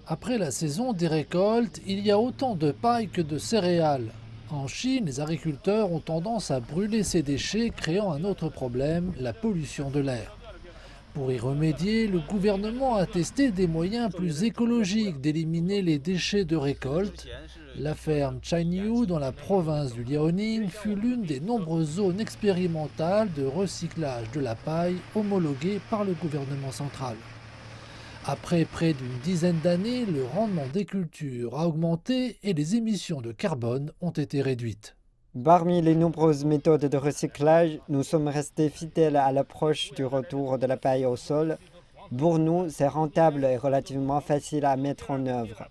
Après la saison des récoltes, il y a autant de paille que de céréales. En Chine, les agriculteurs ont tendance à brûler ces déchets, créant un autre problème, la pollution de l'air. Pour y remédier, le gouvernement a testé des moyens plus écologiques d'éliminer les déchets de récolte. La ferme Chanyu, dans la province du Liaoning, fut l'une des nombreuses zones expérimentales de recyclage de la paille homologuée par le gouvernement central. Après près d'une dizaine d'années, le rendement des cultures a augmenté et les émissions de carbone ont été réduites. Parmi les nombreuses méthodes de recyclage, nous sommes restés fidèles à l'approche du retour de la paille au sol. Pour nous, c'est rentable et relativement facile à mettre en œuvre.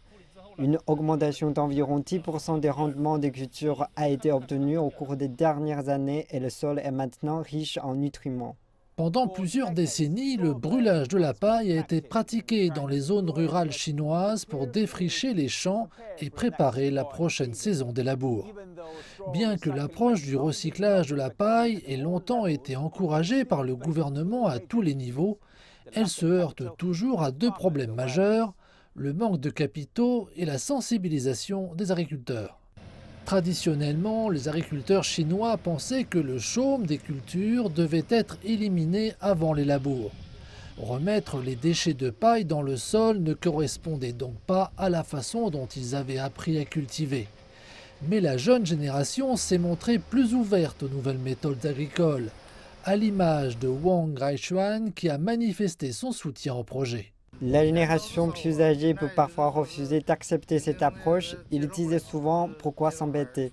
Une augmentation d'environ 10% des rendements des cultures a été obtenue au cours des dernières années et le sol est maintenant riche en nutriments. Pendant plusieurs décennies, le brûlage de la paille a été pratiqué dans les zones rurales chinoises pour défricher les champs et préparer la prochaine saison des labours. Bien que l'approche du recyclage de la paille ait longtemps été encouragée par le gouvernement à tous les niveaux, elle se heurte toujours à deux problèmes majeurs, le manque de capitaux et la sensibilisation des agriculteurs. Traditionnellement, les agriculteurs chinois pensaient que le chaume des cultures devait être éliminé avant les labours. Remettre les déchets de paille dans le sol ne correspondait donc pas à la façon dont ils avaient appris à cultiver. Mais la jeune génération s'est montrée plus ouverte aux nouvelles méthodes agricoles, à l'image de Wang Raishuan qui a manifesté son soutien au projet. La génération plus âgée peut parfois refuser d'accepter cette approche. Ils disaient souvent pourquoi s'embêter.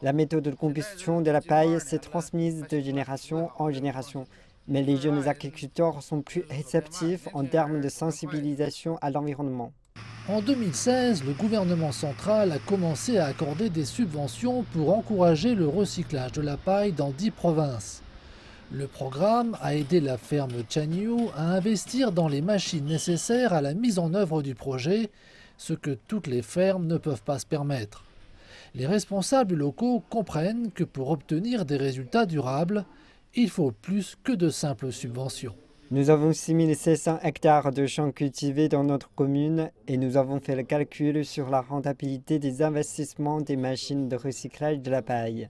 La méthode de combustion de la paille s'est transmise de génération en génération. Mais les jeunes agriculteurs sont plus réceptifs en termes de sensibilisation à l'environnement. En 2016, le gouvernement central a commencé à accorder des subventions pour encourager le recyclage de la paille dans 10 provinces. Le programme a aidé la ferme Chanyu à investir dans les machines nécessaires à la mise en œuvre du projet, ce que toutes les fermes ne peuvent pas se permettre. Les responsables locaux comprennent que pour obtenir des résultats durables, il faut plus que de simples subventions. Nous avons 6 700 hectares de champs cultivés dans notre commune et nous avons fait le calcul sur la rentabilité des investissements des machines de recyclage de la paille.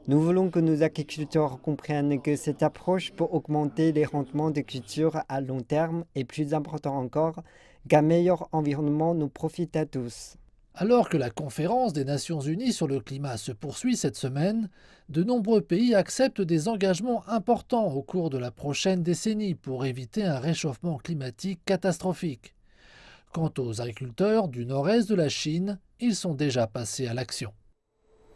Nous voulons que nos agriculteurs comprennent que cette approche peut augmenter les rendements de cultures à long terme et plus important encore, qu'un meilleur environnement nous profite à tous. Alors que la conférence des Nations Unies sur le climat se poursuit cette semaine, de nombreux pays acceptent des engagements importants au cours de la prochaine décennie pour éviter un réchauffement climatique catastrophique. Quant aux agriculteurs du nord-est de la Chine, ils sont déjà passés à l'action.